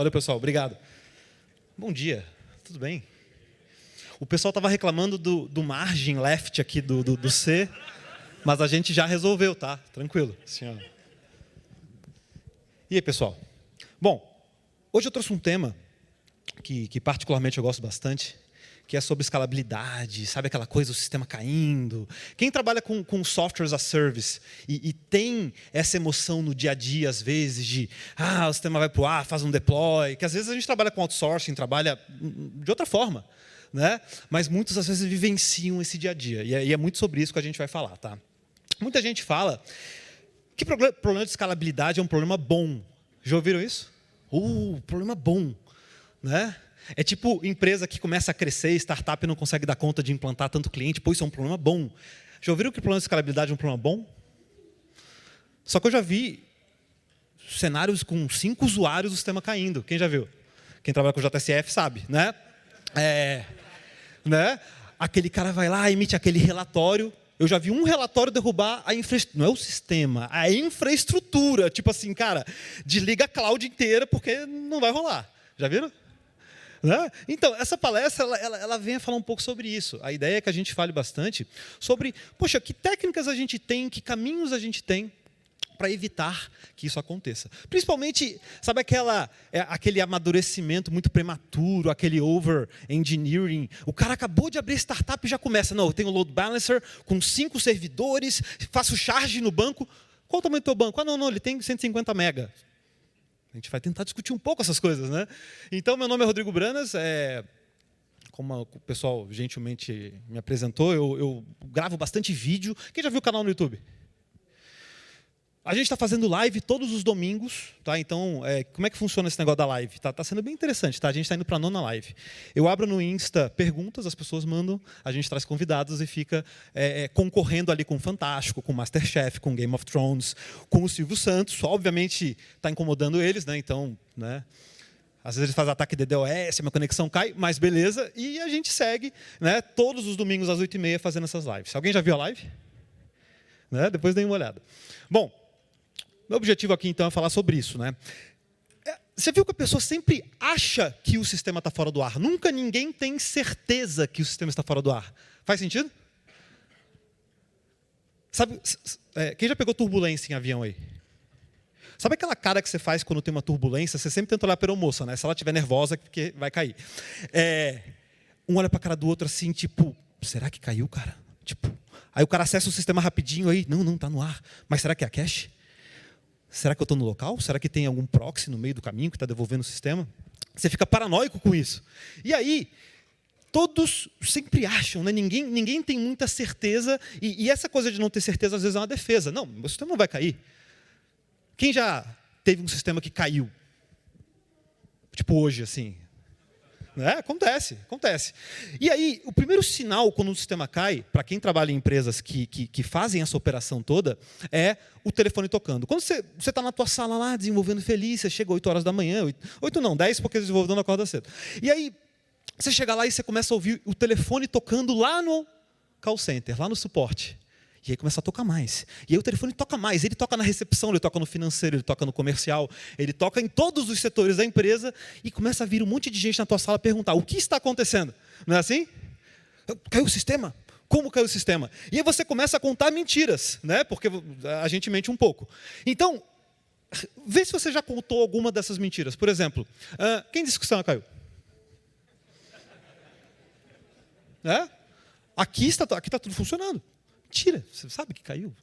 Valeu, pessoal. Obrigado. Bom dia. Tudo bem? O pessoal estava reclamando do margin left aqui do C, mas a gente já resolveu, tá? Tranquilo. Senhora. E aí, pessoal? Bom, hoje eu trouxe um tema que particularmente eu gosto bastante, que é sobre escalabilidade, sabe aquela coisa, o sistema caindo. Quem trabalha com software as a service e tem essa emoção no dia a dia, às vezes, de o sistema vai para o ar, faz um deploy, que às vezes a gente trabalha com outsourcing, trabalha de outra forma, né? Mas muitos, às vezes, vivenciam esse dia a dia. E é muito sobre isso que a gente vai falar. Tá? Muita gente fala que problema de escalabilidade é um problema bom. Já ouviram isso? Problema bom. Né? É tipo empresa que começa a crescer, startup não consegue dar conta de implantar tanto cliente, pô, isso é um problema bom. Já ouviram que o problema de escalabilidade é um problema bom? Só que eu já vi cenários com 5 usuários do sistema caindo. Quem já viu? Quem trabalha com JSF sabe, né? Né? Aquele cara vai lá, emite aquele relatório. Eu já vi um relatório derrubar a infraestrutura, não é o sistema, a infraestrutura. Tipo assim, cara, desliga a cloud inteira porque não vai rolar. Já viram? Né? Então, essa palestra ela vem a falar um pouco sobre isso. A ideia é que a gente fale bastante sobre, poxa, que técnicas a gente tem, que caminhos a gente tem para evitar que isso aconteça. Principalmente, sabe aquele amadurecimento muito prematuro, aquele over-engineering. O cara acabou de abrir startup e já começa, não, eu tenho um load balancer com 5 servidores, faço charge no banco. Qual o tamanho do teu banco? Não, ele tem 150 mega. A gente vai tentar discutir um pouco essas coisas, né? Então, meu nome é Rodrigo Branas. Como o pessoal gentilmente me apresentou, eu gravo bastante vídeo. Quem já viu o canal no YouTube? A gente está fazendo live todos os domingos, tá? Então, como é que funciona esse negócio da live? Tá sendo bem interessante, tá? A gente está indo para a 9ª live. Eu abro no Insta perguntas, as pessoas mandam, a gente traz convidados e fica concorrendo ali com o Fantástico, com o Masterchef, com Game of Thrones, com o Silvio Santos. Obviamente, está incomodando eles, né? Então, né? Às vezes eles fazem ataque de DDoS, a minha conexão cai, mas beleza. E a gente segue, né? Todos os domingos às 8h30 fazendo essas lives. Alguém já viu a live? Né? Depois dê uma olhada. Bom, meu objetivo aqui, então, é falar sobre isso. Né? Você viu que a pessoa sempre acha que o sistema está fora do ar. Nunca ninguém tem certeza que o sistema está fora do ar. Faz sentido? Sabe, quem já pegou turbulência em avião aí? Sabe aquela cara que você faz quando tem uma turbulência? Você sempre tenta olhar para a aeromoça, né? Se ela estiver nervosa, porque vai cair. Um olha para a cara do outro assim, tipo, será que caiu, cara? Tipo, aí o cara acessa o sistema rapidinho aí. Não, está no ar. Mas será que é a cache? Será que eu estou no local? Será que tem algum proxy no meio do caminho que está devolvendo o sistema? Você fica paranoico com isso. E aí, todos sempre acham, né? Ninguém tem muita certeza, e essa coisa de não ter certeza, às vezes, é uma defesa. Não, meu sistema não vai cair. Quem já teve um sistema que caiu? Tipo hoje, assim. Acontece. E aí, o primeiro sinal quando um sistema cai, para quem trabalha em empresas que fazem essa operação toda, é o telefone tocando. Quando você está na tua sala lá, desenvolvendo feliz, você chega 8 horas da manhã, 8 não, 10, porque o desenvolvedor não acorda cedo. E aí, você chega lá e você começa a ouvir o telefone tocando lá no call center, lá no suporte. E aí começa a tocar mais. E aí o telefone toca mais. Ele toca na recepção, ele toca no financeiro, ele toca no comercial, ele toca em todos os setores da empresa e começa a vir um monte de gente na tua sala perguntar, o que está acontecendo? Não é assim? Caiu o sistema? Como caiu o sistema? E aí você começa a contar mentiras, né? Porque a gente mente um pouco. Então, vê se você já contou alguma dessas mentiras. Por exemplo, quem disse que o sistema caiu? Aqui está tudo funcionando. Mentira, você sabe que caiu.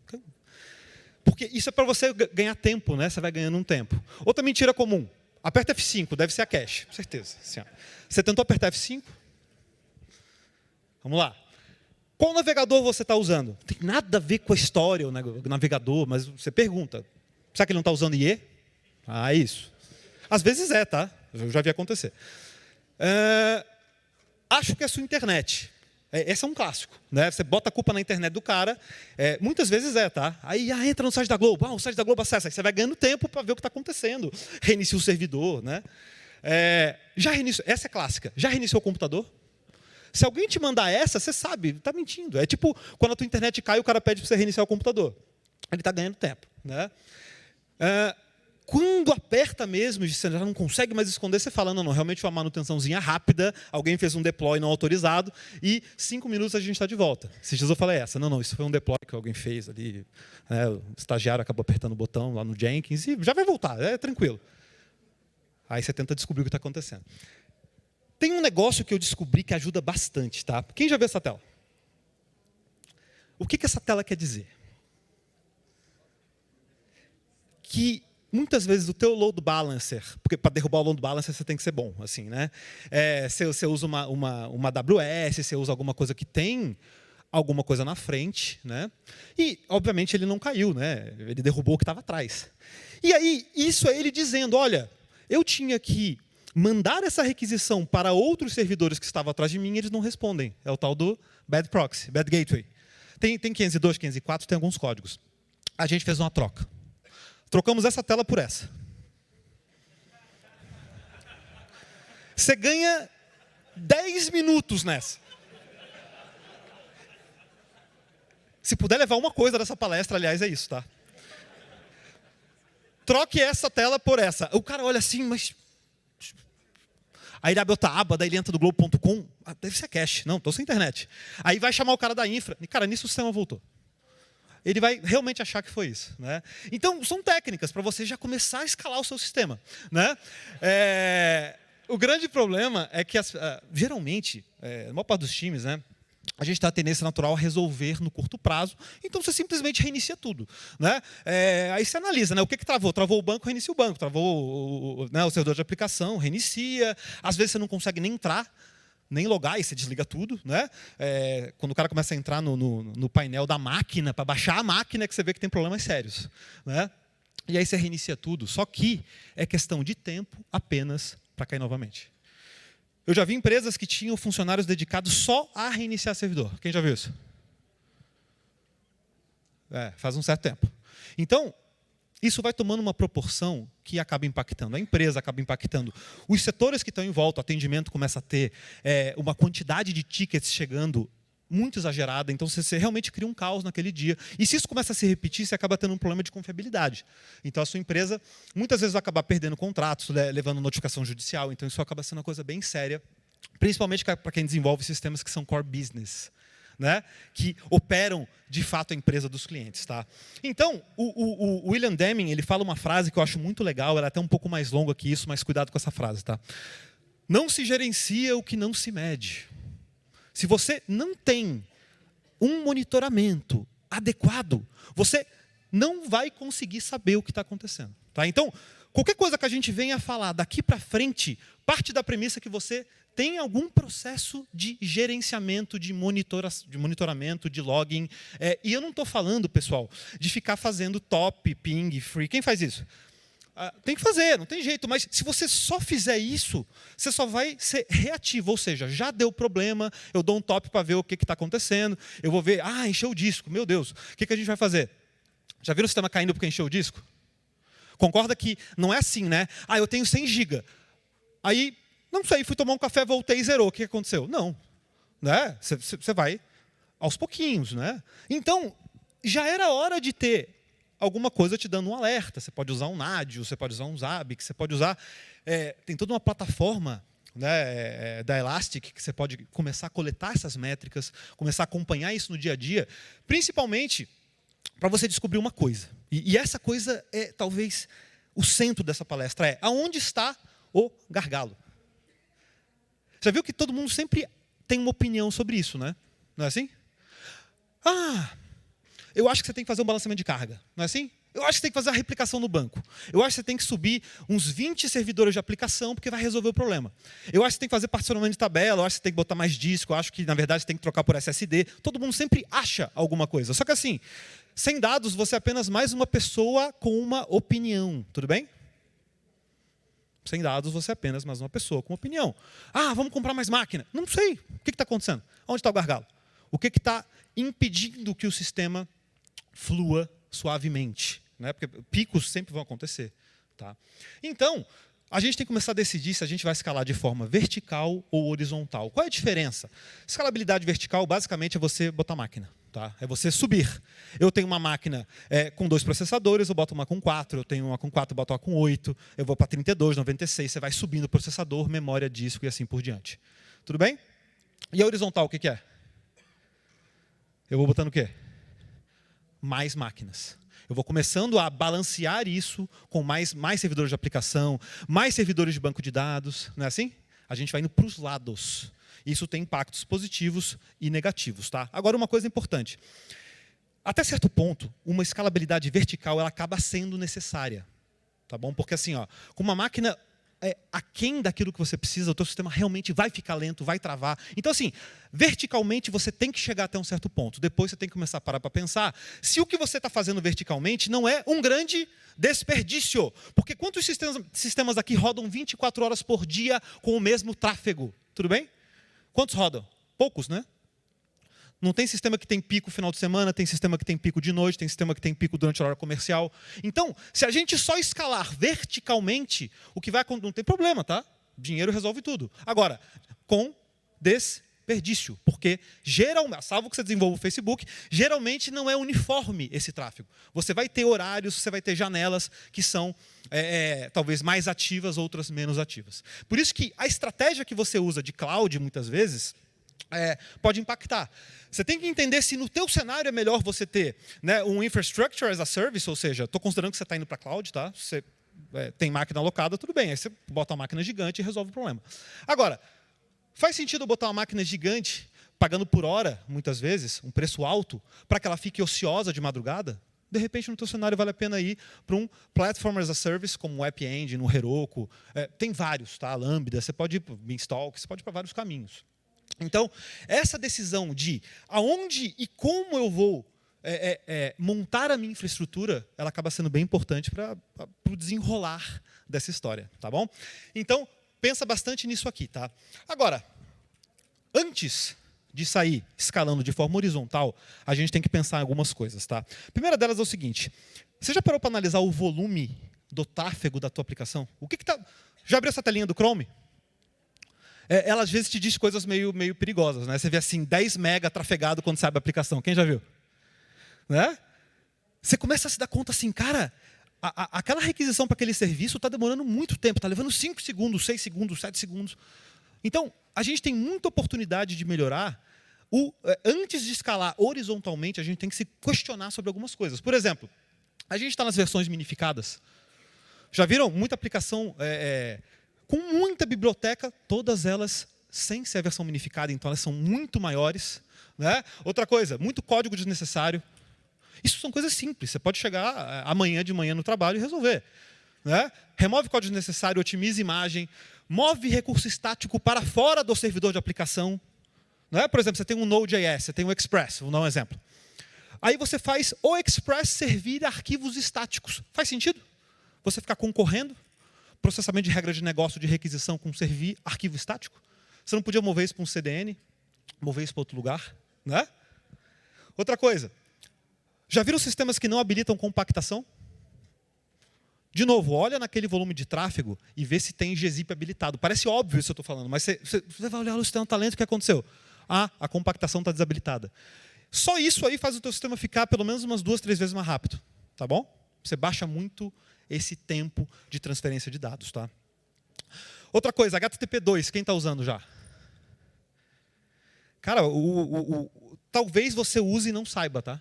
Porque isso é para você ganhar tempo, né? Você vai ganhando um tempo. Outra mentira comum. Aperta F5, deve ser a cache, com certeza. Assim, você tentou apertar F5? Vamos lá. Qual navegador você está usando? Não tem nada a ver com a história, o navegador, mas você pergunta. Será que ele não está usando IE? Isso. Às vezes tá? Eu já vi acontecer. Acho que é a sua internet. Esse é um clássico, né? Você bota a culpa na internet do cara, muitas vezes tá? Aí entra no site da Globo, o site da Globo acessa, aí você vai ganhando tempo para ver o que está acontecendo. Reinicia o servidor, né? Essa é clássica. Já reiniciou o computador? Se alguém te mandar essa, você sabe, está mentindo. É tipo, quando a tua internet cai, o cara pede para você reiniciar o computador. Ele está ganhando tempo, né? Quando aperta mesmo, você já não consegue mais esconder, você fala, não, realmente foi uma manutençãozinha rápida, alguém fez um deploy não autorizado, e 5 minutos a gente está de volta. Esses dias eu falei essa, não, isso foi um deploy que alguém fez ali, né, o estagiário acabou apertando o botão lá no Jenkins, e já vai voltar, é tranquilo. Aí você tenta descobrir o que está acontecendo. Tem um negócio que eu descobri que ajuda bastante, tá? Quem já viu essa tela? O que essa tela quer dizer? Que muitas vezes o teu load balancer, porque para derrubar o load balancer você tem que ser bom, assim, né? Você usa uma AWS, você usa alguma coisa que tem alguma coisa na frente, né? E, obviamente, ele não caiu, né? Ele derrubou o que estava atrás. E aí, isso é ele dizendo, olha, eu tinha que mandar essa requisição para outros servidores que estavam atrás de mim e eles não respondem. É o tal do bad proxy, bad gateway. Tem 502, 504, tem alguns códigos. A gente fez uma troca. Trocamos essa tela por essa. Você ganha 10 minutos nessa. Se puder levar uma coisa dessa palestra, aliás, é isso, tá? Troque essa tela por essa. O cara olha assim, mas... Aí ele abre outra aba, daí ele entra do Globo.com. Deve ser cache. Não, estou sem internet. Aí vai chamar o cara da infra. E, cara, nisso o sistema voltou. Ele vai realmente achar que foi isso, né? Então, são técnicas para você já começar a escalar o seu sistema, né? O grande problema é que, geralmente, na maior parte dos times, né, a gente tem a tendência natural a resolver no curto prazo, então você simplesmente reinicia tudo, né? Aí você analisa, né, o que travou? Travou o banco, reinicia o banco. Travou o servidor de aplicação, reinicia. Às vezes você não consegue nem entrar, nem logar, e você desliga tudo, né? Quando o cara começa a entrar no painel da máquina, para baixar a máquina, é que você vê que tem problemas sérios, né? E aí você reinicia tudo, só que é questão de tempo apenas para cair novamente. Eu já vi empresas que tinham funcionários dedicados só a reiniciar servidor. Quem já viu isso? Faz um certo tempo. Então, isso vai tomando uma proporção que acaba impactando a empresa, acaba impactando os setores que estão em volta. O atendimento começa a ter uma quantidade de tickets chegando muito exagerada. Então, você realmente cria um caos naquele dia. E se isso começa a se repetir, você acaba tendo um problema de confiabilidade. Então, a sua empresa, muitas vezes, vai acabar perdendo contratos, levando notificação judicial. Então, isso acaba sendo uma coisa bem séria, principalmente para quem desenvolve sistemas que são core business, né? Que operam, de fato, a empresa dos clientes. Tá? Então, o William Deming ele fala uma frase que eu acho muito legal, ela é até um pouco mais longa que isso, mas cuidado com essa frase. Tá? Não se gerencia o que não se mede. Se você não tem um monitoramento adequado, você não vai conseguir saber o que está acontecendo. Tá? Então, qualquer coisa que a gente venha falar daqui para frente, parte da premissa que você tem algum processo de gerenciamento, de monitoramento, de login. E eu não estou falando, pessoal, de ficar fazendo top, ping, free. Quem faz isso? Tem que fazer, não tem jeito. Mas se você só fizer isso, você só vai ser reativo. Ou seja, já deu problema, eu dou um top para ver o que está acontecendo. Eu vou ver, encheu o disco, meu Deus. O que a gente vai fazer? Já viram o sistema caindo porque encheu o disco? Concorda que não é assim, né? Eu tenho 100 GB. Aí, não sei, fui tomar um café, voltei e zerou. O que aconteceu? Não. Né? Você vai aos pouquinhos. Né? Então, já era hora de ter alguma coisa te dando um alerta. Você pode usar um Nagios, você pode usar um Zabbix, você pode usar... tem toda uma plataforma, né, da Elastic que você pode começar a coletar essas métricas, começar a acompanhar isso no dia a dia, principalmente para você descobrir uma coisa. E essa coisa é, talvez, o centro dessa palestra. Aonde está o gargalo? Já viu que todo mundo sempre tem uma opinião sobre isso, né? Não é assim? Eu acho que você tem que fazer um balanceamento de carga. Não é assim? Eu acho que você tem que fazer a replicação no banco. Eu acho que você tem que subir uns 20 servidores de aplicação porque vai resolver o problema. Eu acho que você tem que fazer particionamento de tabela. Eu acho que você tem que botar mais disco. Eu acho que, na verdade, você tem que trocar por SSD. Todo mundo sempre acha alguma coisa. Só que, assim, sem dados, você é apenas mais uma pessoa com uma opinião. Tudo bem? Sem dados, você é apenas mais uma pessoa com uma opinião. Vamos comprar mais máquina. Não sei. O que está acontecendo? Onde está o gargalo? O que está impedindo que o sistema flua suavemente? Né? Porque picos sempre vão acontecer. Tá? Então, a gente tem que começar a decidir se a gente vai escalar de forma vertical ou horizontal. Qual é a diferença? Escalabilidade vertical, basicamente, é você botar máquina. Tá? É você subir. Eu tenho uma máquina com 2 processadores, eu boto uma com 4, eu tenho uma com 4, eu boto uma com 8, eu vou para 32, 96, você vai subindo o processador, memória, disco e assim por diante. Tudo bem? E a horizontal, o que é? Eu vou botando o quê? Mais máquinas. Eu vou começando a balancear isso com mais servidores de aplicação, mais servidores de banco de dados, não é assim? A gente vai indo para os lados. Isso tem impactos positivos e negativos. Tá? Agora, uma coisa importante. Até certo ponto, uma escalabilidade vertical ela acaba sendo necessária. Tá bom? Porque assim, ó, com uma máquina aquém daquilo que você precisa, o teu sistema realmente vai ficar lento, vai travar. Então, assim, verticalmente você tem que chegar até um certo ponto. Depois você tem que começar a parar para pensar se o que você está fazendo verticalmente não é um grande desperdício. Porque quantos sistemas aqui rodam 24 horas por dia com o mesmo tráfego? Tudo bem? Quantos rodam? Poucos, né? Não tem sistema que tem pico final de semana, tem sistema que tem pico de noite, tem sistema que tem pico durante a hora comercial. Então, se a gente só escalar verticalmente, o que vai acontecer, não tem problema, tá? Dinheiro resolve tudo. Agora, com desperdício, porque geralmente, salvo que você desenvolva o Facebook, geralmente não é uniforme esse tráfego. Você vai ter horários, você vai ter janelas que são talvez mais ativas, outras menos ativas. Por isso que a estratégia que você usa de cloud, muitas vezes, pode impactar. Você tem que entender se no teu cenário é melhor você ter, né, um infrastructure as a service, ou seja, estou considerando que você está indo para a cloud, tá? Você tem máquina alocada, tudo bem. Aí você bota uma máquina gigante e resolve o problema. Agora, faz sentido eu botar uma máquina gigante, pagando por hora, muitas vezes, um preço alto, para que ela fique ociosa de madrugada? De repente, no teu cenário, vale a pena ir para um Platform as a Service, como o App Engine, o Heroku. Tem vários, tá? Lambda, você pode ir para o Beanstalk, você pode ir para vários caminhos. Então, essa decisão de aonde e como eu vou montar a minha infraestrutura, ela acaba sendo bem importante para o desenrolar dessa história, tá bom? Então, pensa bastante nisso aqui, tá? Agora, antes de sair escalando de forma horizontal, a gente tem que pensar em algumas coisas, tá? A primeira delas é o seguinte: você já parou para analisar o volume do tráfego da tua aplicação? O que tá? Já abriu essa telinha do Chrome? Ela às vezes te diz coisas meio perigosas, né? Você vê assim, 10 mega trafegado quando você abre a aplicação. Quem já viu? Né? Você começa a se dar conta assim, cara, aquela requisição para aquele serviço está demorando muito tempo, está levando 5 segundos, 6 segundos, 7 segundos. Então, a gente tem muita oportunidade de melhorar. Antes de escalar horizontalmente, a gente tem que se questionar sobre algumas coisas. Por exemplo, a gente está nas versões minificadas. Já viram? Muita aplicação com muita biblioteca, todas elas sem ser a versão minificada, então elas são muito maiores. Né? Outra coisa, muito código desnecessário. Isso são coisas simples, você pode chegar amanhã de manhã no trabalho e resolver. Né? Remove código desnecessário, otimiza imagem, move recurso estático para fora do servidor de aplicação. Né? Por exemplo, você tem um Node.js, você tem um Express, vou dar um exemplo. Aí você faz o Express servir arquivos estáticos. Faz sentido? Você ficar concorrendo? Processamento de regra de negócio de requisição com servir arquivo estático? Você não podia mover isso para um CDN? Mover isso para outro lugar? Né? Outra coisa. Já viram sistemas que não habilitam compactação? De novo, olha naquele volume de tráfego e vê se tem gzip habilitado. Parece óbvio isso que eu estou falando, mas você vai olhar no sistema talento, o que aconteceu? A compactação está desabilitada. Só isso aí faz o teu sistema ficar pelo menos umas 2, 3 vezes mais rápido. Tá bom? Você baixa muito esse tempo de transferência de dados. Tá? Outra coisa, HTTP2, quem está usando já? Cara, talvez você use e não saiba, tá?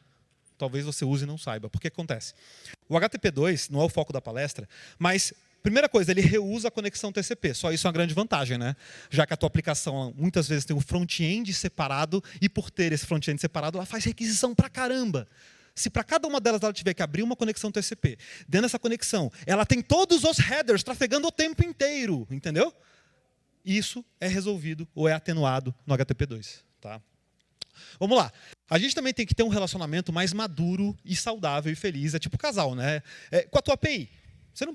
Talvez você use e não saiba. Porque acontece? O HTTP2 não é o foco da palestra, mas, primeira coisa, ele reusa a conexão TCP. Só isso é uma grande vantagem, né? Já que a tua aplicação muitas vezes tem um front-end separado e, por ter esse front-end separado, ela faz requisição pra caramba. Se para cada uma delas ela tiver que abrir uma conexão TCP, dentro dessa conexão, ela tem todos os headers trafegando o tempo inteiro, entendeu? Isso é resolvido ou é atenuado no HTTP2. Tá? Vamos lá. A gente também tem que ter um relacionamento mais maduro e saudável e feliz. É tipo casal, né? Com a tua API. Você não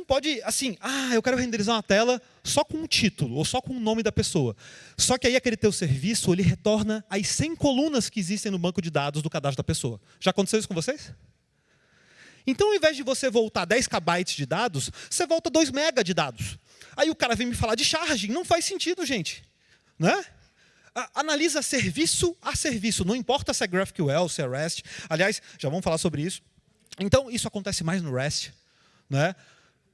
pode, assim, eu quero renderizar uma tela só com um título ou só com o nome da pessoa. Só que aí aquele teu serviço, ele retorna as 100 colunas que existem no banco de dados do cadastro da pessoa. Já aconteceu isso com vocês? Então, ao invés de você voltar 10 KB de dados, você volta 2 MB de dados. Aí o cara vem me falar de charging. Não faz sentido, gente. Né? Analisa serviço a serviço, não importa se é GraphQL, se é REST. Aliás, já vamos falar sobre isso. Então, isso acontece mais no REST. Né?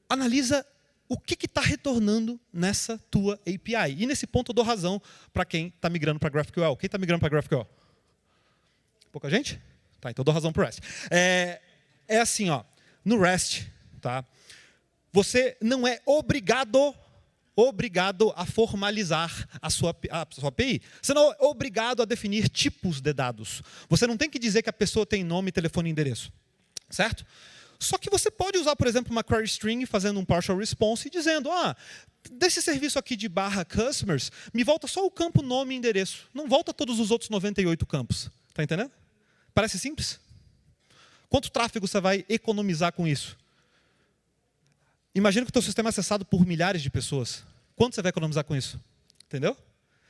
Analisa o que está retornando nessa tua API. E nesse ponto eu dou razão para quem está migrando para GraphQL. Quem está migrando para GraphQL? Pouca gente? Tá, então eu dou razão para o REST. É assim, ó, no REST, tá? Você não é obrigado a formalizar a sua API. Você não é obrigado a definir tipos de dados. Você não tem que dizer que a pessoa tem nome, telefone e endereço. Certo? Só que você pode usar, por exemplo, uma query string fazendo um partial response e dizendo, desse serviço aqui de /customers, me volta só o campo nome e endereço. Não volta todos os outros 98 campos. Está entendendo? Parece simples? Quanto tráfego você vai economizar com isso? Imagina que o teu sistema é acessado por milhares de pessoas. Quanto você vai economizar com isso? Entendeu?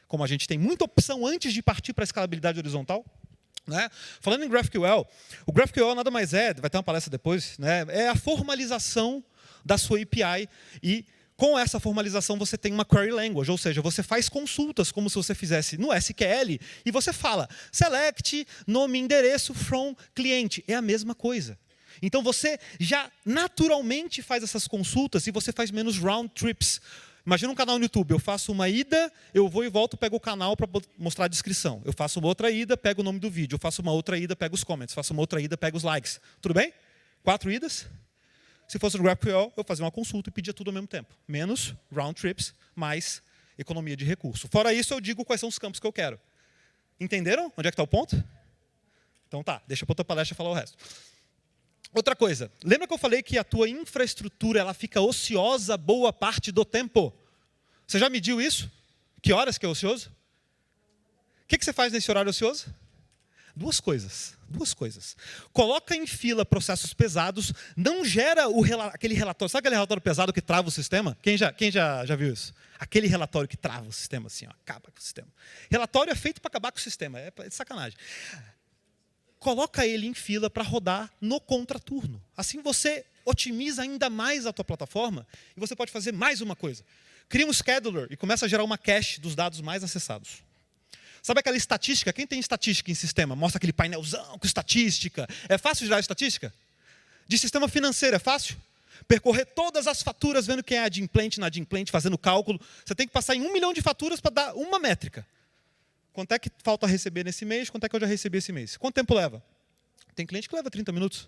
Como a gente tem muita opção antes de partir para a escalabilidade horizontal. Né? Falando em GraphQL, o GraphQL nada mais vai ter uma palestra depois, né? É a formalização da sua API e com essa formalização você tem uma query language, ou seja, você faz consultas como se você fizesse no SQL e você fala select nome e endereço from cliente. É a mesma coisa. Então você já naturalmente faz essas consultas e você faz menos round trips. Imagina um canal no YouTube, eu faço uma ida, eu vou e volto, pego o canal para mostrar a descrição. Eu faço uma outra ida, pego o nome do vídeo. Eu faço uma outra ida, pego os comments. Faço uma outra ida, pego os likes. Tudo bem? 4 idas. Se fosse no GraphQL, eu fazia uma consulta e pedia tudo ao mesmo tempo. Menos round trips, mais economia de recurso. Fora isso, eu digo quais são os campos que eu quero. Entenderam onde é que está o ponto? Então tá, deixa para outra palestra falar o resto. Outra coisa, lembra que eu falei que a tua infraestrutura ela fica ociosa boa parte do tempo? Você já mediu isso? Que horas que é ocioso? O que você faz nesse horário ocioso? Duas coisas. Coloca em fila processos pesados, não gera aquele relatório. Sabe aquele relatório pesado que trava o sistema? Quem já viu isso? Aquele relatório que trava o sistema, assim, acaba com o sistema. Relatório é feito para acabar com o sistema, é de sacanagem. Coloca ele em fila para rodar no contraturno. Assim você otimiza ainda mais a tua plataforma e você pode fazer mais uma coisa. Cria um scheduler e começa a gerar uma cache dos dados mais acessados. Sabe aquela estatística? Quem tem estatística em sistema? Mostra aquele painelzão com estatística. É fácil gerar estatística? De sistema financeiro é fácil? Percorrer todas as faturas, vendo quem é adimplente, inadimplente, fazendo cálculo. Você tem que passar em 1 milhão de faturas para dar uma métrica. Quanto é que falta receber nesse mês? Quanto é que eu já recebi esse mês? Quanto tempo leva? Tem cliente que leva 30 minutos.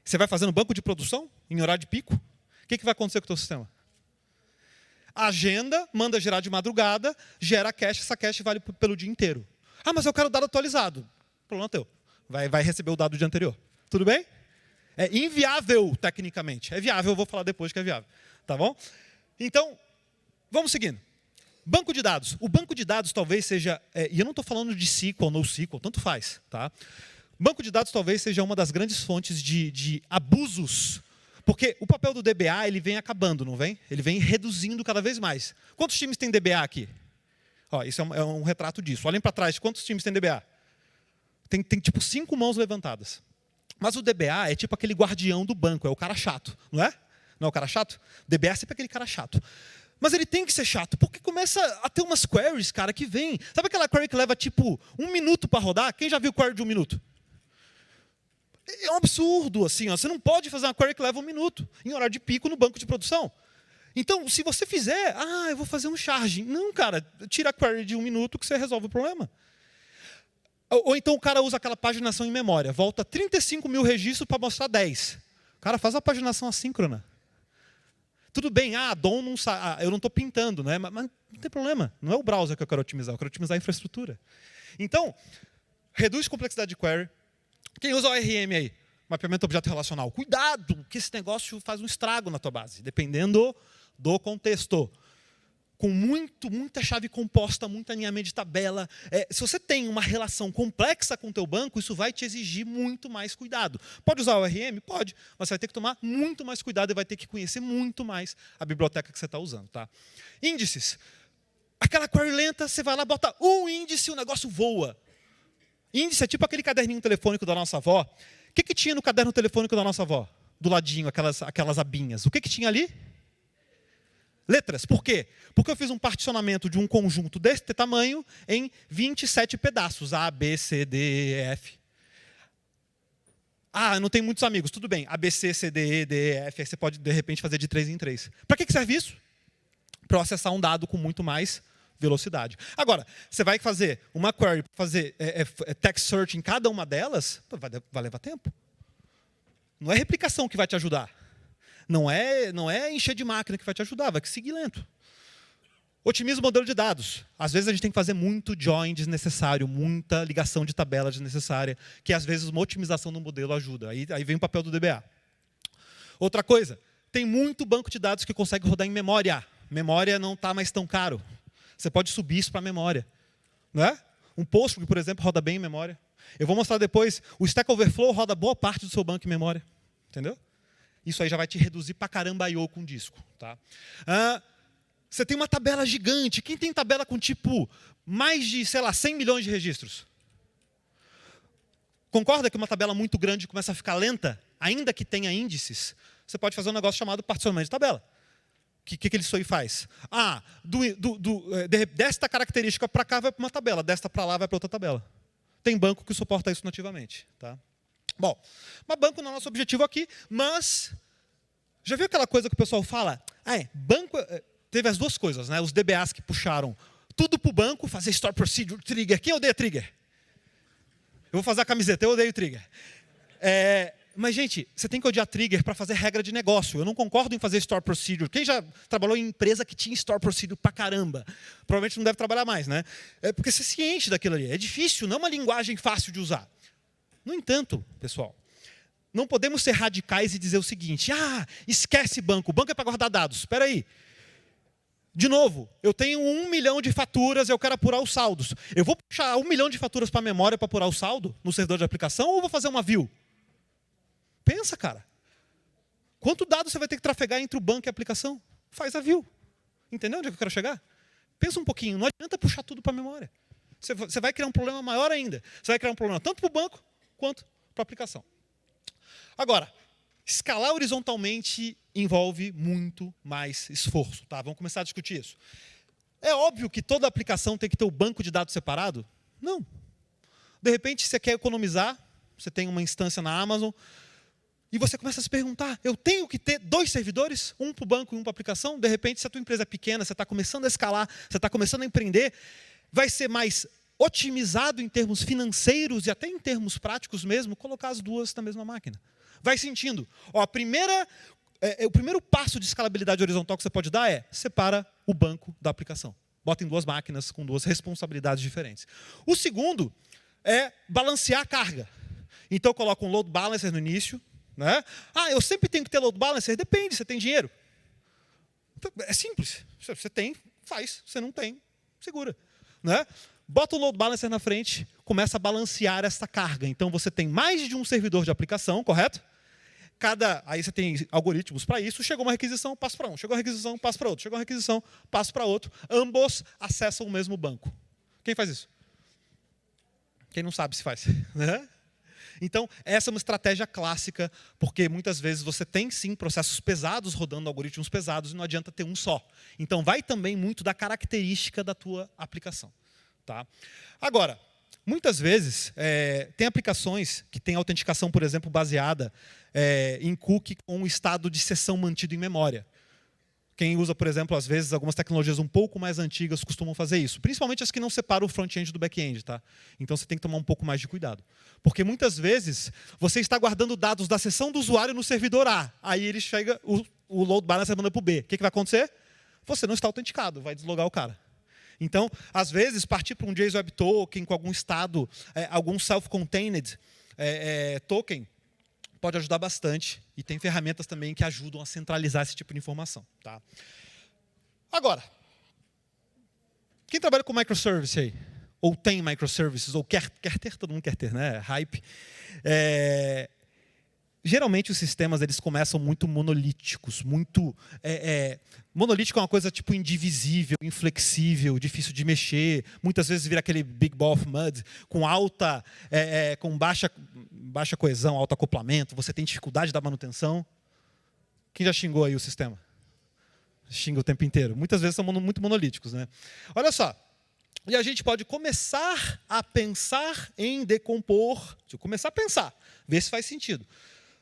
Você vai fazendo banco de produção em horário de pico? O que vai acontecer com o teu sistema? Agenda, manda gerar de madrugada, gera cache, essa cache vale pelo dia inteiro. Mas eu quero o dado atualizado. Problema teu. Vai receber o dado do dia anterior. Tudo bem? É inviável, tecnicamente. É viável, eu vou falar depois que é viável. Tá bom? Então, vamos seguindo. Banco de dados. O banco de dados talvez seja... e eu não estou falando de SQL ou NoSQL, tanto faz. Tá? Banco de dados talvez seja uma das grandes fontes de abusos. Porque o papel do DBA ele vem acabando, não vem? Ele vem reduzindo cada vez mais. Quantos times tem DBA aqui? Isso é um retrato disso. Olhem para trás, quantos times tem DBA? Tem tipo 5 mãos levantadas. Mas o DBA é tipo aquele guardião do banco, é o cara chato, não é? Não é o cara chato? DBA é sempre aquele cara chato. Mas ele tem que ser chato, porque começa a ter umas queries, cara, que vem. Sabe aquela query que leva, tipo, 1 minuto para rodar? Quem já viu query de 1 minuto? É um absurdo, assim. Você não pode fazer uma query que leva 1 minuto, em horário de pico no banco de produção. Então, se você fizer, eu vou fazer um charge. Não, cara, tira a query de 1 minuto que você resolve o problema. Ou então o cara usa aquela paginação em memória. Volta 35 mil registros para mostrar 10. Cara, faz a paginação assíncrona. Tudo bem, DOM não eu não estou pintando, né? Mas não tem problema. Não é o browser que eu quero otimizar a infraestrutura. Então, reduz complexidade de query. Quem usa ORM aí? Mapeamento objeto relacional. Cuidado, que esse negócio faz um estrago na tua base, dependendo do contexto. Com muita chave composta, muito alinhamento de tabela. Se você tem uma relação complexa com o teu banco, isso vai te exigir muito mais cuidado. Pode usar o ORM? Pode, mas você vai ter que tomar muito mais cuidado e vai ter que conhecer muito mais a biblioteca que você está usando. Tá? Índices. Aquela query lenta, você vai lá, bota um índice e o negócio voa. Índice é tipo aquele caderninho telefônico da nossa avó. O que tinha no caderno telefônico da nossa avó? Do ladinho, aquelas abinhas. O que tinha ali? letras. Por quê? Porque eu fiz um particionamento de um conjunto desse tamanho em 27 pedaços. A, B, C, D, E, F. Ah, eu não tenho muitos amigos. Tudo bem. A, B, C, C, D, E, D, E, F. Aí você pode, de repente, fazer de 3 em 3. Para que serve isso? Para eu acessar um dado com muito mais velocidade. Agora, você vai fazer uma query, fazer text search em cada uma delas, vai levar tempo. Não é replicação que vai te ajudar. Não é encher de máquina que vai te ajudar, vai seguir lento. Otimiza o modelo de dados. Às vezes a gente tem que fazer muito join desnecessário, muita ligação de tabela desnecessária, que às vezes uma otimização do modelo ajuda. Aí vem o papel do DBA. Outra coisa, tem muito banco de dados que consegue rodar em memória. Memória não está mais tão caro. Você pode subir isso para a memória. Não é? Um Postgre, por exemplo, roda bem em memória. Eu vou mostrar depois, o Stack Overflow roda boa parte do seu banco em memória. Entendeu? Isso aí já vai te reduzir para caramba I/O com disco. Tá? Você tem uma tabela gigante. Quem tem tabela com tipo mais de, 100 milhões de registros? Concorda que uma tabela muito grande começa a ficar lenta? Ainda que tenha índices, você pode fazer um negócio chamado particionamento de tabela. O que isso aí faz? Desta característica para cá vai para uma tabela, desta para lá vai para outra tabela. Tem banco que suporta isso nativamente. Tá? Bom, mas banco não é nosso objetivo aqui, mas já viu aquela coisa que o pessoal fala? Banco... Teve as duas coisas, né? Os DBAs que puxaram tudo para o banco, fazer store procedure, trigger. Quem odeia trigger? Eu vou fazer a camiseta, eu odeio trigger. Mas, gente, você tem que odiar trigger para fazer regra de negócio. Eu não concordo em fazer store procedure. Quem já trabalhou em empresa que tinha store procedure pra caramba? Provavelmente não deve trabalhar mais, né? Porque você se enche daquilo ali. É difícil, não é uma linguagem fácil de usar. No entanto, pessoal, não podemos ser radicais e dizer o seguinte: esquece banco. O banco é para guardar dados. Espera aí. De novo, eu tenho 1 milhão de faturas, eu quero apurar os saldos. Eu vou puxar 1 milhão de faturas para a memória para apurar o saldo no servidor de aplicação ou vou fazer uma view? Pensa, cara. Quanto dado você vai ter que trafegar entre o banco e a aplicação? Faz a view. Entendeu onde é que eu quero chegar? Pensa um pouquinho, não adianta puxar tudo para a memória. Você vai criar um problema maior ainda. Você vai criar um problema tanto para o banco quanto para a aplicação. Agora, escalar horizontalmente envolve muito mais esforço. Tá? Vamos começar a discutir isso. É óbvio que toda aplicação tem que ter o banco de dados separado? Não. De repente, você quer economizar, você tem uma instância na Amazon, e você começa a se perguntar, eu tenho que ter 2 servidores, um para o banco e um para a aplicação? De repente, se a tua empresa é pequena, você está começando a escalar, você está começando a empreender, vai ser mais otimizado em termos financeiros e até em termos práticos mesmo, colocar as duas na mesma máquina. Vai sentindo. O primeiro passo de escalabilidade horizontal que você pode dar é separa o banco da aplicação. Bota em 2 máquinas com 2 responsabilidades diferentes. O segundo é balancear a carga. Então eu coloco um load balancer no início. Né? Eu sempre tenho que ter load balancer? Depende, você tem dinheiro. É simples. Você tem, faz. Você não tem, segura. Né? Bota o load balancer na frente, começa a balancear essa carga. Então você tem mais de um servidor de aplicação, correto? Aí você tem algoritmos para isso. Chegou uma requisição, passa para um. Chegou uma requisição, passa para outro. Chegou uma requisição, passa para outro. Ambos acessam o mesmo banco. Quem faz isso? Quem não sabe se faz. Né? Então, essa é uma estratégia clássica, porque muitas vezes você tem, sim, processos pesados rodando algoritmos pesados e não adianta ter um só. Então, vai também muito da característica da tua aplicação. Tá? Agora, muitas vezes, tem aplicações que têm autenticação, por exemplo, baseada em cookie com um estado de sessão mantido em memória. Quem usa, por exemplo, às vezes, algumas tecnologias um pouco mais antigas costumam fazer isso. Principalmente as que não separam o front-end do back-end. Tá? Então, você tem que tomar um pouco mais de cuidado. Porque, muitas vezes, você está guardando dados da sessão do usuário no servidor A. Aí, ele chega, o load balancer manda para o B. O que vai acontecer? Você não está autenticado, vai deslogar o cara. Então, às vezes, partir para um JSON Web Token com algum estado, algum self-contained token, pode ajudar bastante. E tem ferramentas também que ajudam a centralizar esse tipo de informação. Tá? Agora, quem trabalha com microservice aí? Ou tem microservices, ou quer ter, todo mundo quer ter, né? Hype. Geralmente os sistemas eles começam muito monolíticos, monolítico é uma coisa tipo indivisível, inflexível, difícil de mexer. Muitas vezes vira aquele big ball of mud com com baixa coesão, alto acoplamento. Você tem dificuldade da manutenção. Quem já xingou aí o sistema? Xinga o tempo inteiro. Muitas vezes são muito monolíticos, né? Olha só. E a gente pode começar a pensar em decompor, começar a pensar, ver se faz sentido.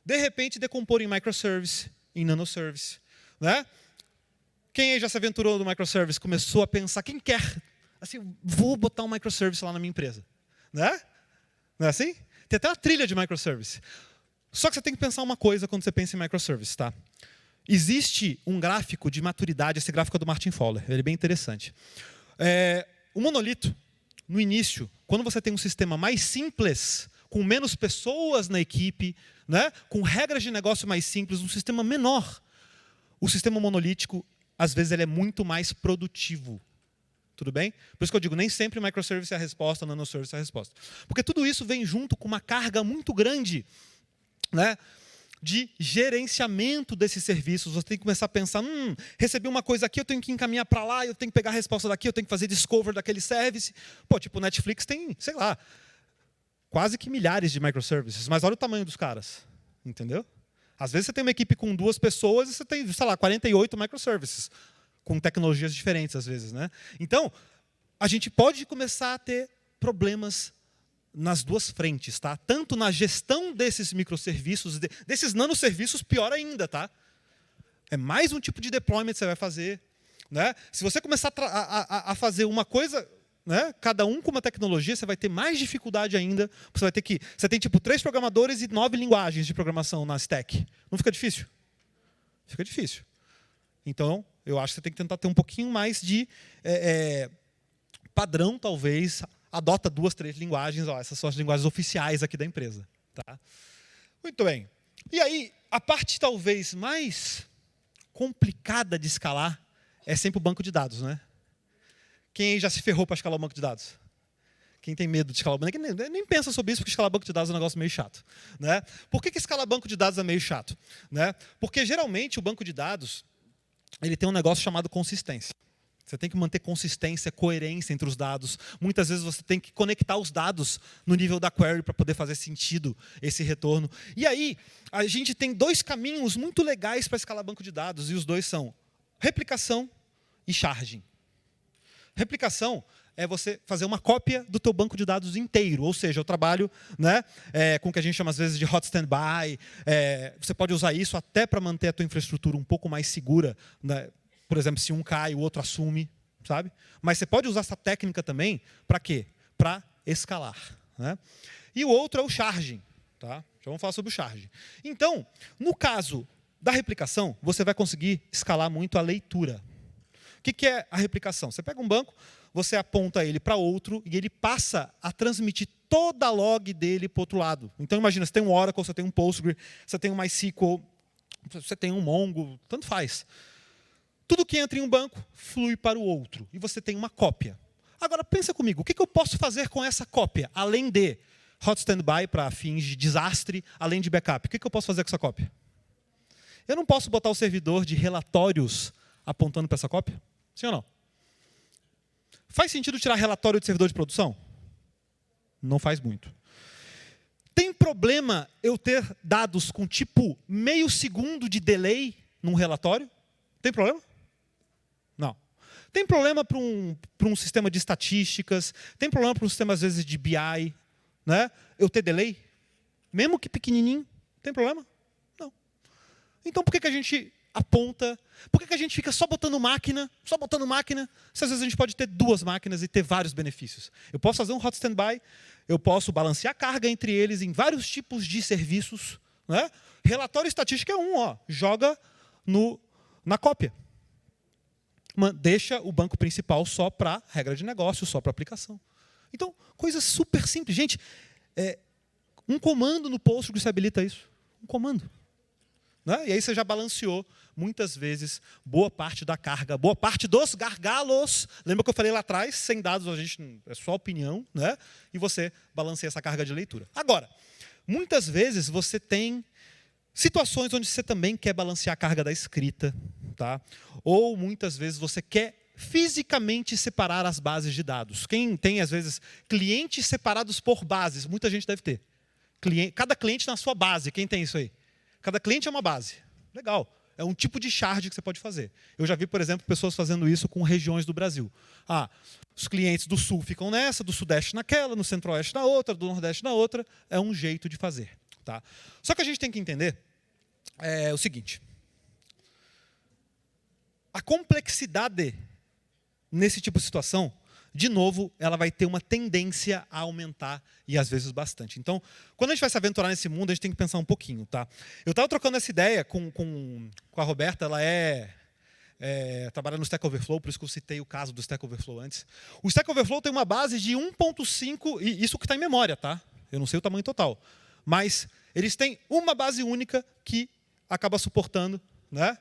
De repente, decompor em microservice, em nanoservice. Né? Quem aí já se aventurou no microservice, começou a pensar, quem quer? Assim, vou botar um microservice lá na minha empresa. Né? Não é assim? Tem até uma trilha de microservice. Só que você tem que pensar uma coisa quando você pensa em microservice. Tá? Existe um gráfico de maturidade, esse gráfico é do Martin Fowler, ele é bem interessante. O monolito, no início, quando você tem um sistema mais simples, com menos pessoas na equipe, né, com regras de negócio mais simples, um sistema menor, o sistema monolítico, às vezes, ele é muito mais produtivo. Tudo bem? Por isso que eu digo, nem sempre microservice é a resposta, nanoservice é a resposta. Porque tudo isso vem junto com uma carga muito grande, né, de gerenciamento desses serviços. Você tem que começar a pensar, recebi uma coisa aqui, eu tenho que encaminhar para lá, eu tenho que pegar a resposta daqui, eu tenho que fazer discover daquele service. Pô, tipo, o Netflix tem, sei lá, quase que milhares de microservices, mas olha o tamanho dos caras, entendeu? Às vezes você tem uma equipe com 2 pessoas e você tem, sei lá, 48 microservices, com tecnologias diferentes às vezes, né? Então, a gente pode começar a ter problemas nas duas frentes, tá? Tanto na gestão desses microserviços, desses nanoserviços, pior ainda, tá? É mais um tipo de deployment que você vai fazer, né? Se você começar a fazer uma coisa, né, cada um com uma tecnologia, você vai ter mais dificuldade ainda. Você tem tipo 3 programadores e 9 linguagens de programação na stack. Não fica difícil? Fica difícil. Então, eu acho que você tem que tentar ter um pouquinho mais de padrão, talvez. Adota 2, 3 linguagens. Ó, essas são as linguagens oficiais aqui da empresa. Tá? Muito bem. E aí, a parte talvez mais complicada de escalar é sempre o banco de dados, né? Quem aí já se ferrou para escalar o banco de dados? Quem tem medo de escalar o banco de dados? Nem pensa sobre isso, porque escalar banco de dados é um negócio meio chato. Né? Por que escalar banco de dados é meio chato? Né? Porque, geralmente, o banco de dados ele tem um negócio chamado consistência. Você tem que manter consistência, coerência entre os dados. Muitas vezes você tem que conectar os dados no nível da query para poder fazer sentido esse retorno. E aí, a gente tem 2 caminhos muito legais para escalar banco de dados, e os 2 são replicação e charging. Replicação é você fazer uma cópia do teu banco de dados inteiro, ou seja, eu trabalho, né, com o que a gente chama às vezes de hot standby. Você pode usar isso até para manter a tua infraestrutura um pouco mais segura, né? Por exemplo, se um cai, o outro assume, sabe? Mas você pode usar essa técnica também para quê? Para escalar. Né? E o outro é o charging. Tá? Já vamos falar sobre o charging. Então, no caso da replicação, você vai conseguir escalar muito a leitura. O que é a replicação? Você pega um banco, você aponta ele para outro e ele passa a transmitir toda a log dele para o outro lado. Então, imagina, você tem um Oracle, você tem um Postgre, você tem um MySQL, você tem um Mongo, tanto faz. Tudo que entra em um banco flui para o outro. E você tem uma cópia. Agora, pensa comigo, o que eu posso fazer com essa cópia? Além de hot standby para fins de desastre, além de backup. O que eu posso fazer com essa cópia? Eu não posso botar o servidor de relatórios apontando para essa cópia? Sim ou não? Faz sentido tirar relatório de servidor de produção? Não faz muito. Tem problema eu ter dados com tipo meio segundo de delay num relatório? Tem problema? Não. Tem problema para um sistema de estatísticas, tem problema para um sistema, às vezes, de BI, né? Eu ter delay? Mesmo que pequenininho, tem problema? Não. Então, por que a gente aponta? Por que a gente fica só botando máquina, se às vezes a gente pode ter 2 máquinas e ter vários benefícios? Eu posso fazer um hot standby, eu posso balancear a carga entre eles em vários tipos de serviços. Né? Relatório estatístico é joga na cópia. Deixa o banco principal só para regra de negócio, só para aplicação. Então, coisa super simples. Gente, um comando no Postgres habilita isso. Um comando. Né? E aí você já balanceou, muitas vezes, boa parte da carga, boa parte dos gargalos. Lembra que eu falei lá atrás? Sem dados, a gente é só opinião. Né? E você balanceia essa carga de leitura. Agora, muitas vezes você tem situações onde você também quer balancear a carga da escrita. Tá? Ou, muitas vezes, você quer fisicamente separar as bases de dados. Quem tem, às vezes, clientes separados por bases? Muita gente deve ter. Cada cliente na sua base. Quem tem isso aí? Cada cliente é uma base. Legal. É um tipo de charge que você pode fazer. Eu já vi, por exemplo, pessoas fazendo isso com regiões do Brasil. Os clientes do sul ficam nessa, do sudeste naquela, no centro-oeste na outra, do nordeste na outra. É um jeito de fazer. Tá? Só que a gente tem que entender o seguinte. A complexidade nesse tipo de situação, de novo, ela vai ter uma tendência a aumentar e às vezes bastante. Então, quando a gente vai se aventurar nesse mundo, a gente tem que pensar um pouquinho. Tá? Eu estava trocando essa ideia com a Roberta, ela trabalha no Stack Overflow, por isso que eu citei o caso do Stack Overflow antes. O Stack Overflow tem uma base de 1.5, e isso que está em memória, tá? Eu não sei o tamanho total. Mas eles têm uma base única que acaba suportando, né,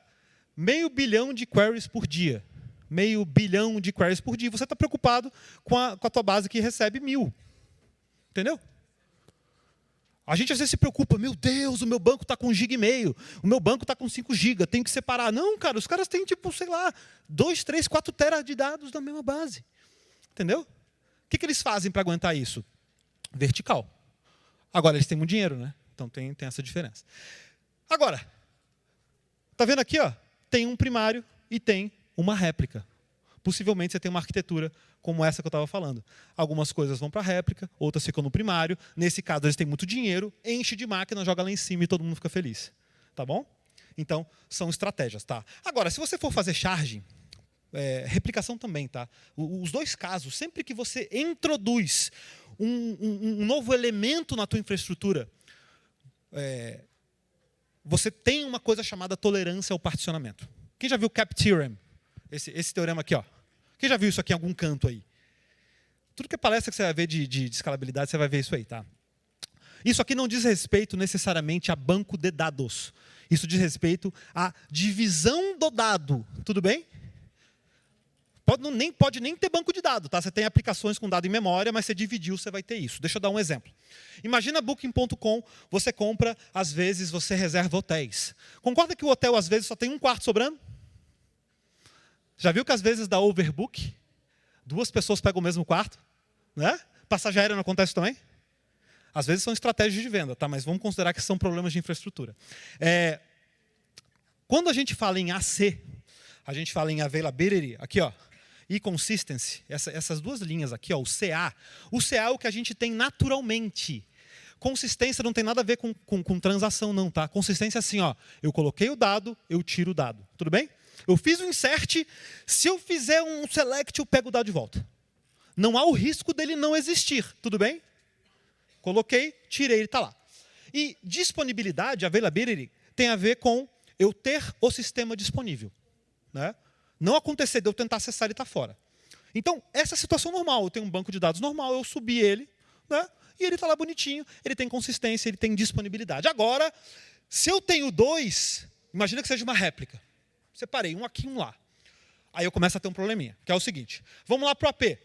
500 milhões de queries por dia. 500 bilhão de queries por dia. Você está preocupado com a tua base que recebe 1000. Entendeu? A gente às vezes se preocupa, meu Deus, o meu banco está com 1,5 GB, o meu banco está com 5 GB, tenho que separar. Não, cara, os caras têm, 2, 3, 4 teras de dados na mesma base. Entendeu? O que eles fazem para aguentar isso? Vertical. Agora, eles têm muito dinheiro, né? Então tem essa diferença. Agora, está vendo aqui? Tem um primário e tem uma réplica. Possivelmente você tem uma arquitetura como essa que eu estava falando. Algumas coisas vão para a réplica, outras ficam no primário. Nesse caso, eles têm muito dinheiro, enche de máquina, joga lá em cima e todo mundo fica feliz. Tá bom? Então, são estratégias. Tá? Agora, se você for fazer charging, replicação também. Tá? Os dois casos, sempre que você introduz um novo elemento na tua infraestrutura, você tem uma coisa chamada tolerância ao particionamento. Quem já viu o CAP Theorem? Esse teorema aqui, ó. Quem já viu isso aqui em algum canto aí? Tudo que é palestra que você vai ver de escalabilidade, você vai ver isso aí, tá? Isso aqui não diz respeito necessariamente a banco de dados. Isso diz respeito à divisão do dado. Tudo bem? Pode nem ter banco de dados, tá? Você tem aplicações com dado em memória, mas você dividiu, você vai ter isso. Deixa eu dar um exemplo. Imagina Booking.com, você compra, às vezes você reserva hotéis. Concorda que o hotel, às vezes, só tem um quarto sobrando? Já viu que às vezes dá overbook? 2 pessoas pegam o mesmo quarto? Né? Passagem aérea não acontece também? Às vezes são estratégias de venda, tá? Mas vamos considerar que são problemas de infraestrutura. Quando a gente fala em AC, a gente fala em availability, aqui, ó, e consistency, essas duas linhas aqui, ó, o CA. O CA é o que a gente tem naturalmente. Consistência não tem nada a ver com transação, não, tá? Consistência é assim, ó, eu coloquei o dado, eu tiro o dado. Tudo bem? Eu fiz um insert, se eu fizer um select, eu pego o dado de volta. Não há o risco dele não existir, tudo bem? Coloquei, tirei, ele está lá. E disponibilidade, availability, tem a ver com eu ter o sistema disponível. Né? Não acontecer de eu tentar acessar ele está fora. Então, essa é a situação normal. Eu tenho um banco de dados normal, eu subi ele, né? E ele está lá bonitinho, ele tem consistência, ele tem disponibilidade. Agora, se eu tenho 2, imagina que seja uma réplica. Separei um aqui e um lá. Aí eu começo a ter um probleminha, que é o seguinte. Vamos lá para o AP.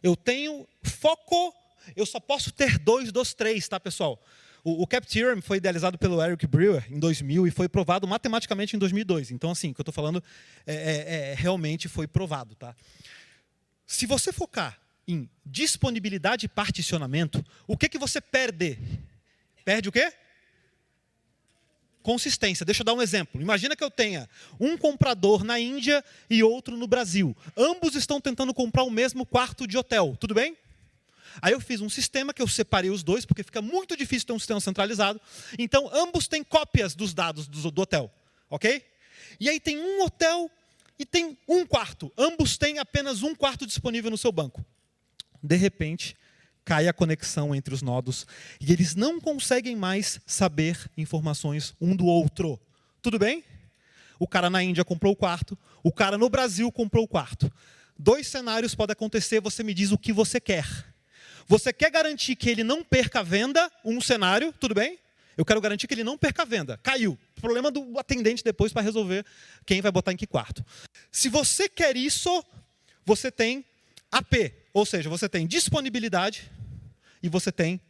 Eu tenho foco, eu só posso ter 2 dos 3, tá, pessoal? O CAP Theorem foi idealizado pelo Eric Brewer em 2000 e foi provado matematicamente em 2002. Então, assim, o que eu estou falando realmente foi provado. Tá? Se você focar em disponibilidade e particionamento, o que você perde? Perde o quê? Consistência. Deixa eu dar um exemplo. Imagina que eu tenha um comprador na Índia e outro no Brasil. Ambos estão tentando comprar o mesmo quarto de hotel. Tudo bem? Aí eu fiz um sistema que eu separei os dois, porque fica muito difícil ter um sistema centralizado. Então, ambos têm cópias dos dados do hotel. Ok? E aí tem um hotel e tem um quarto. Ambos têm apenas um quarto disponível no seu banco. De repente, cai a conexão entre os nodos e eles não conseguem mais saber informações um do outro. Tudo bem? O cara na Índia comprou o quarto, o cara no Brasil comprou o quarto. 2 cenários podem acontecer, você me diz o que você quer. Você quer garantir que ele não perca a venda, um cenário, tudo bem? Eu quero garantir que ele não perca a venda. Caiu. Problema do atendente depois para resolver quem vai botar em que quarto. Se você quer isso, você tem AP, ou seja, você tem disponibilidade e você tem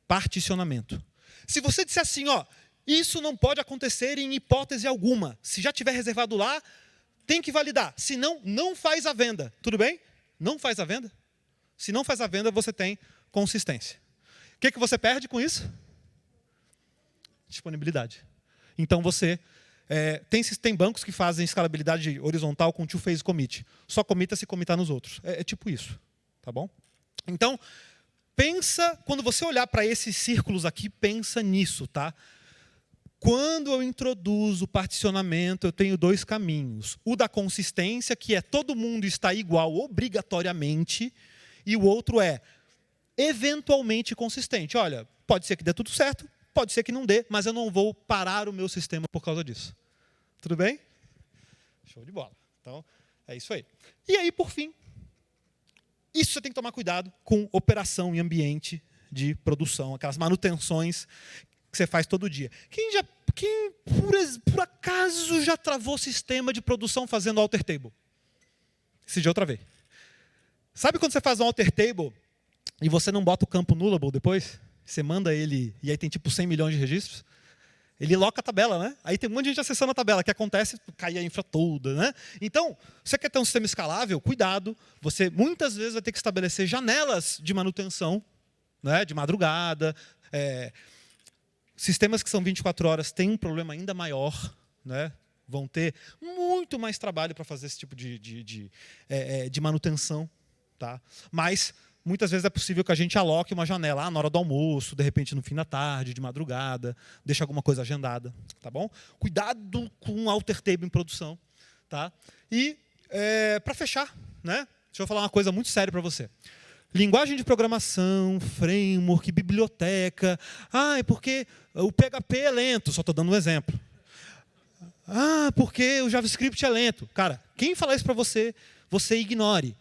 particionamento. Se você disser assim, ó, isso não pode acontecer em hipótese alguma. Se já tiver reservado lá, tem que validar. Se não, não faz a venda. Tudo bem? Não faz a venda? Se não faz a venda, você tem consistência. O que você perde com isso? Disponibilidade. Então você Tem bancos que fazem escalabilidade horizontal com two-phase commit. Só comita se comitar nos outros. É tipo isso. Tá bom? Então, pensa, quando você olhar para esses círculos aqui, pensa nisso. Tá? Quando eu introduzo particionamento, eu tenho dois caminhos. O da consistência, que é todo mundo está igual obrigatoriamente, e o outro é eventualmente consistente. Olha, pode ser que dê tudo certo, pode ser que não dê, mas eu não vou parar o meu sistema por causa disso. Tudo bem? Show de bola. Então, é isso aí. E aí, por fim, isso você tem que tomar cuidado com operação em ambiente de produção, aquelas manutenções que você faz todo dia. Quem por acaso já travou sistema de produção fazendo alter table? Esse dia eu travei. Sabe quando você faz um alter table e você não bota o campo nullable depois? Você manda ele e aí tem tipo 100 milhões de registros? Ele loca a tabela, né? Aí tem um monte de gente acessando a tabela, que acontece, cai a infra toda, né? Então, você quer ter um sistema escalável? Cuidado. Você muitas vezes vai ter que estabelecer janelas de manutenção, né? De madrugada. Sistemas que são 24 horas têm um problema ainda maior, né? Vão ter muito mais trabalho para fazer esse tipo de manutenção. Tá? Mas muitas vezes é possível que a gente aloque uma janela na hora do almoço, de repente no fim da tarde, de madrugada, deixe alguma coisa agendada. Tá bom? Cuidado com o alter table em produção. Tá? E, para fechar, né? Deixa eu falar uma coisa muito séria para você. Linguagem de programação, framework, biblioteca. É porque o PHP é lento, só estou dando um exemplo. Porque o JavaScript é lento. Cara, quem falar isso para você, você ignore.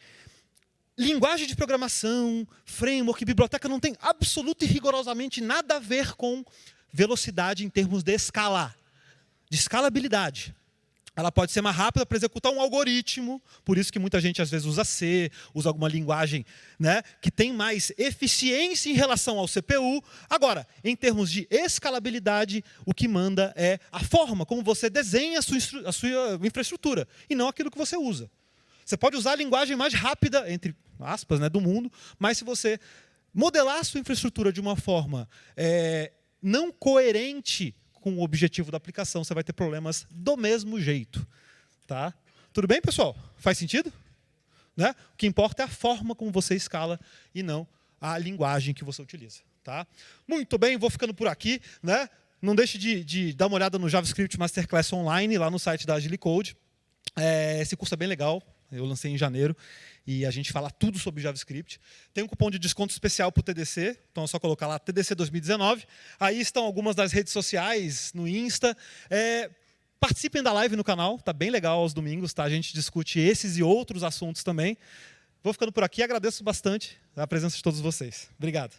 Linguagem de programação, framework, biblioteca não tem absoluto e rigorosamente nada a ver com velocidade em termos de escalar, de escalabilidade. Ela pode ser mais rápida para executar um algoritmo, por isso que muita gente às vezes usa C, usa alguma linguagem, né, que tem mais eficiência em relação ao CPU. Agora, em termos de escalabilidade, o que manda é a forma como você desenha a sua infraestrutura, e não aquilo que você usa. Você pode usar a linguagem mais rápida, entre aspas, né, do mundo, mas se você modelar a sua infraestrutura de uma forma não coerente com o objetivo da aplicação, você vai ter problemas do mesmo jeito. Tá? Tudo bem, pessoal? Faz sentido? Né? O que importa é a forma como você escala e não a linguagem que você utiliza. Tá? Muito bem, vou ficando por aqui. Né? Não deixe de dar uma olhada no JavaScript Masterclass Online, lá no site da AgileCode. Esse curso é bem legal. Eu lancei em janeiro e a gente fala tudo sobre JavaScript. Tem um cupom de desconto especial para o TDC, então é só colocar lá TDC 2019. Aí estão algumas das redes sociais, no Insta. Participem da live no canal, está bem legal aos domingos. Tá? A gente discute esses e outros assuntos também. Vou ficando por aqui, agradeço bastante a presença de todos vocês. Obrigado.